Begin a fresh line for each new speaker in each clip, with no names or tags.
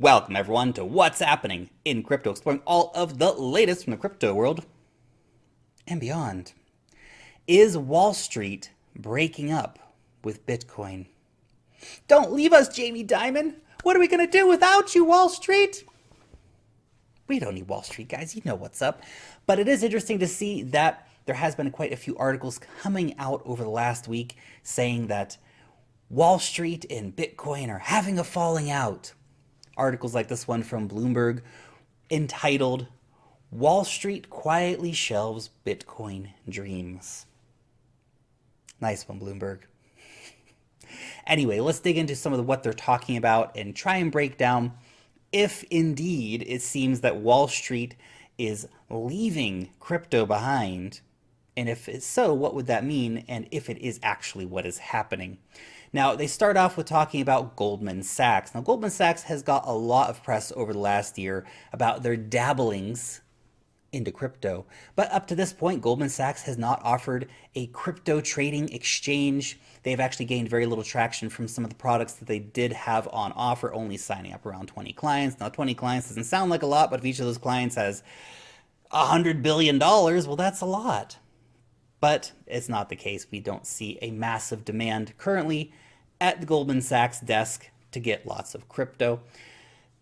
Welcome everyone to What's Happening in Crypto, exploring all of the latest from the crypto world and beyond. Is Wall Street breaking up with Bitcoin? Don't leave us, Jamie Dimon. What are we going to do without you, Wall Street? We don't need Wall Street, guys. You know what's up. But it is interesting to see that there has been quite a few articles coming out over the last week saying that Wall Street and Bitcoin are having a falling out. Articles like this one from Bloomberg entitled, Wall Street Quietly Shelves Bitcoin Dreams. Nice one, Bloomberg. Anyway, let's dig into some of what they're talking about and try and break down if indeed it seems that Wall Street is leaving crypto behind. And if it's so, what would that mean? And if it is actually what is happening. Now, they start off with talking about Goldman Sachs. Now, Goldman Sachs has got a lot of press over the last year about their dabblings into crypto. But up to this point, Goldman Sachs has not offered a crypto trading exchange. They've actually gained very little traction from some of the products that they did have on offer, only signing up around 20 clients. Now, 20 clients doesn't sound like a lot, but if each of those clients has $100 billion, well, that's a lot. But it's not the case. We don't see a massive demand currently at the Goldman Sachs desk to get lots of crypto.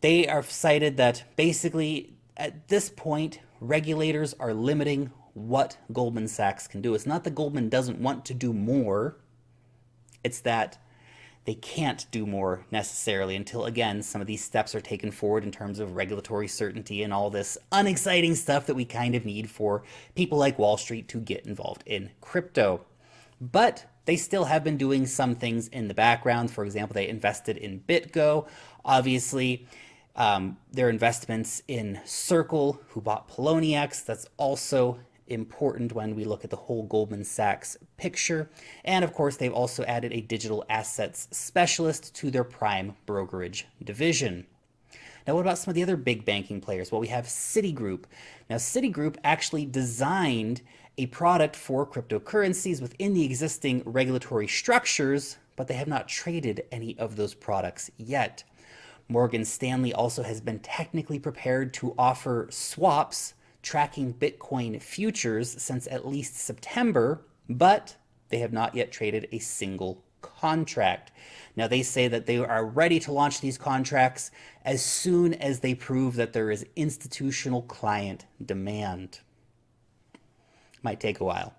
They are cited that basically at this point, regulators are limiting what Goldman Sachs can do. It's not that Goldman doesn't want to do more. It's that they can't do more necessarily until, again, some of these steps are taken forward in terms of regulatory certainty and all this unexciting stuff that we kind of need for people like Wall Street to get involved in crypto. But they still have been doing some things in the background. For example, they invested in BitGo. Obviously, their investments in Circle, who bought Poloniex, that's also important when we look at the whole Goldman Sachs picture. And of course, they've also added a digital assets specialist to their prime brokerage division. Now, what about some of the other big banking players? Well, we have Citigroup. Now, Citigroup actually designed a product for cryptocurrencies within the existing regulatory structures, but they have not traded any of those products yet. Morgan Stanley also has been technically prepared to offer swaps tracking Bitcoin futures since at least September, but they have not yet traded a single contract. Now, they say that they are ready to launch these contracts as soon as they prove that there is institutional client demand. Might take a while.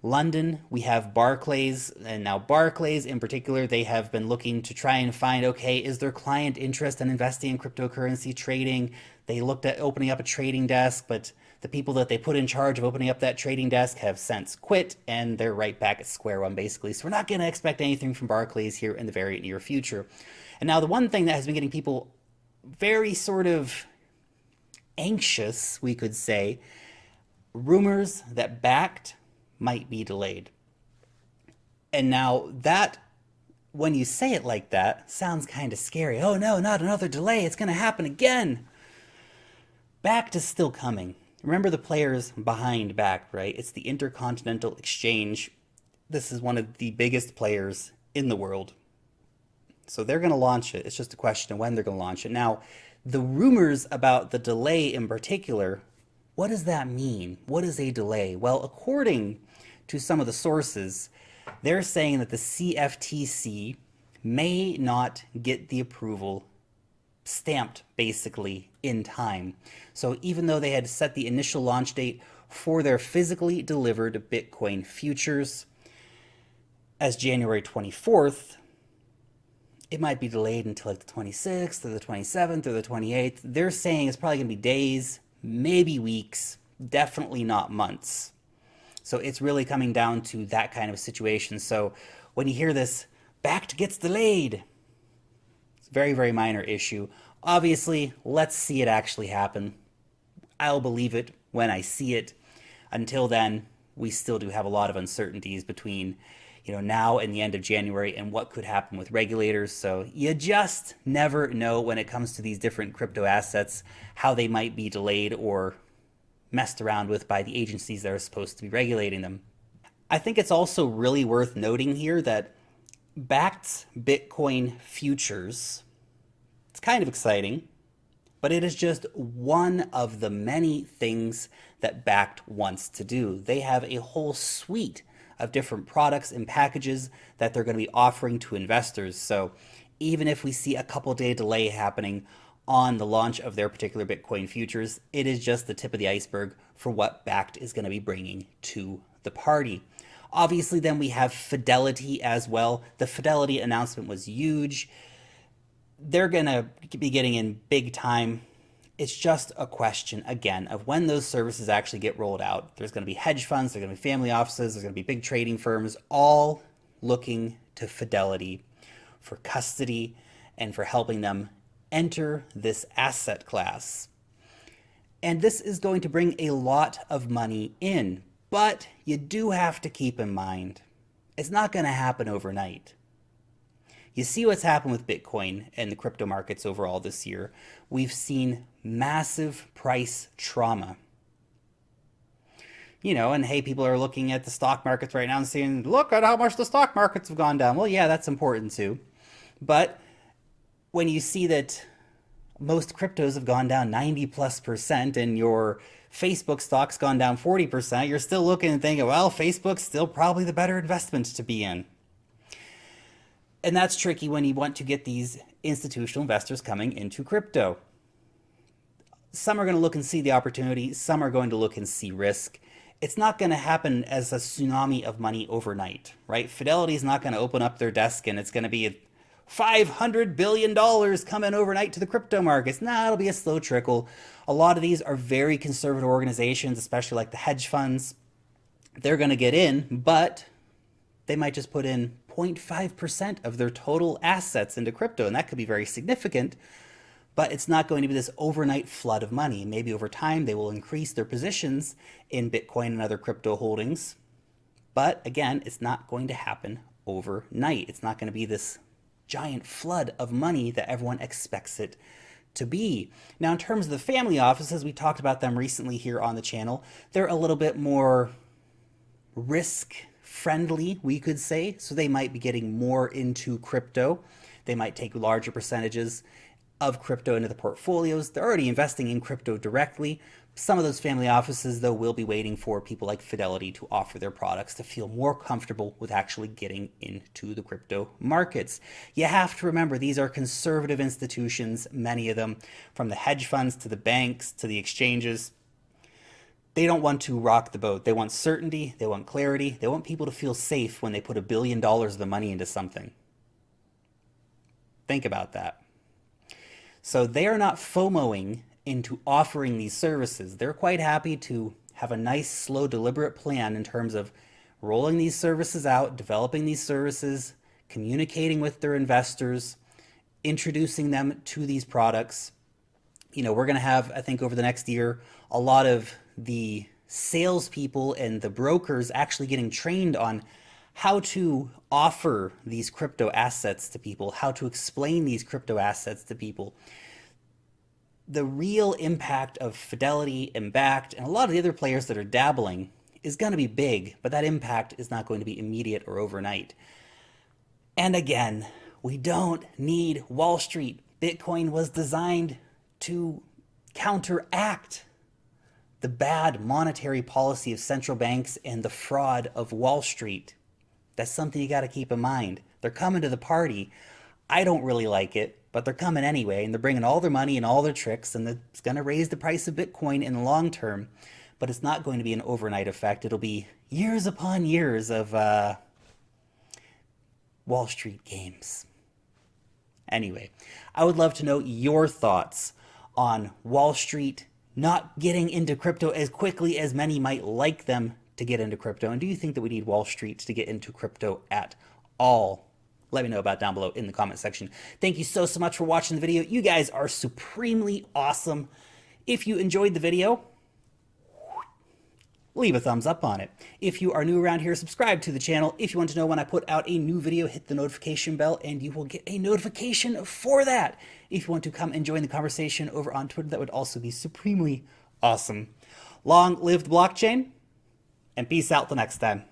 London, we have Barclays, and now Barclays in particular, they have been looking to try and find, okay, is there client interest in investing in cryptocurrency trading? They looked at opening up a trading desk, but the people that they put in charge of opening up that trading desk have since quit, and they're right back at square one, basically. So we're not going to expect anything from Barclays here in the very near future. And now the one thing that has been getting people very sort of anxious, we could say, rumors that Backed might be delayed. And now that, when you say it like that, sounds kind of scary. Oh no, not another delay. It's going to happen again. Backed is still coming. Remember the players behind Backed, right? It's the Intercontinental Exchange. This is one of the biggest players in the world. So they're going to launch it. It's just a question of when they're going to launch it. Now, the rumors about the delay in particular, what does that mean? What is a delay? Well, according to some of the sources, they're saying that the CFTC may not get the approval stamped basically in time. So even though they had set the initial launch date for their physically delivered Bitcoin futures as January 24th, it might be delayed until like the 26th or the 27th or the 28th. They're saying it's probably going to be days, maybe weeks, definitely not months. So it's really coming down to that kind of situation. So when you hear this, Backed gets delayed, it's a very, very minor issue. Obviously, let's see it actually happen. I'll believe it when I see it. Until then, we still do have a lot of uncertainties between, now and the end of January and what could happen with regulators. So you just never know when it comes to these different crypto assets, how they might be delayed or messed around with by the agencies that are supposed to be regulating them. I think it's also really worth noting here that Backed Bitcoin futures, it's kind of exciting. but it is just one of the many things that Bakkt wants to do. They have a whole suite of different products and packages that they're going to be offering to investors. So even if we see a couple day delay happening on the launch of their particular Bitcoin futures, it is just the tip of the iceberg for what Bakkt is going to be bringing to the party. Obviously, then we have Fidelity as well. The Fidelity announcement was huge. They're going to be getting in big time. It's just a question, again, of when those services actually get rolled out. There's going to be hedge funds, there's going to be family offices, there's going to be big trading firms, all looking to Fidelity for custody and for helping them enter this asset class. And this is going to bring a lot of money in, but you do have to keep in mind, it's not going to happen overnight. You see what's happened with Bitcoin and the crypto markets overall this year. We've seen massive price trauma. You know, and hey, people are looking at the stock markets right now and saying, look at how much the stock markets have gone down. Well, yeah, that's important too. But when you see that most cryptos have gone down 90+% and your Facebook stock's gone down 40%, you're still looking and thinking, well, Facebook's still probably the better investment to be in. And that's tricky when you want to get these institutional investors coming into crypto. Some are going to look and see the opportunity. Some are going to look and see risk. It's not going to happen as a tsunami of money overnight, right? Fidelity is not going to open up their desk and it's going to be $500 billion coming overnight to the crypto markets. Nah, it'll be a slow trickle. A lot of these are very conservative organizations, especially like the hedge funds. They're going to get in, but they might just put in 0.5% of their total assets into crypto, and that could be very significant, but it's not going to be this overnight flood of money. Maybe over time they will increase their positions in Bitcoin and other crypto holdings, but again, it's not going to happen overnight. It's not going to be this giant flood of money that everyone expects it to be. Now, in terms of the family offices, we talked about them recently here on the channel. They're a little bit more risk friendly, we could say. So they might be getting more into crypto. They might take larger percentages of crypto into the portfolios. They're already investing in crypto directly. Some of those family offices, though, will be waiting for people like Fidelity to offer their products to feel more comfortable with actually getting into the crypto markets. You have to remember, these are conservative institutions, many of them, from the hedge funds to the banks to the exchanges. They don't want to rock the boat. They want certainty. They want clarity. They want people to feel safe when they put $1 billion of the money into something. Think about that. So they are not FOMOing into offering these services. They're quite happy to have a nice, slow, deliberate plan in terms of rolling these services out, developing these services, communicating with their investors, introducing them to these products. You know, we're going to have, I think, over the next year, a lot of the salespeople and the brokers actually getting trained on how to offer these crypto assets to people, how to explain these crypto assets to people. The real impact of Fidelity and Bakkt and a lot of the other players that are dabbling is going to be big, but that impact is not going to be immediate or overnight. And again, we don't need Wall Street. Bitcoin was designed to counteract the bad monetary policy of central banks and the fraud of Wall Street. That's something you got to keep in mind. They're coming to the party. I don't really like it, but they're coming anyway, and they're bringing all their money and all their tricks, and it's going to raise the price of Bitcoin in the long term, but it's not going to be an overnight effect. It'll be years upon years of Wall Street games. Anyway, I would love to know your thoughts on Wall Street not getting into crypto as quickly as many might like them to get into crypto. And do you think that we need Wall Street to get into crypto at all? Let me know about down below in the comment section. Thank you so much for watching the video. You guys are supremely awesome. If you enjoyed the video, leave a thumbs up on it. If you are new around here, subscribe to the channel. If you want to know when I put out a new video, hit the notification bell and you will get a notification for that. If you want to come and join the conversation over on Twitter, that would also be supremely awesome. Long live the blockchain, and peace out till next time.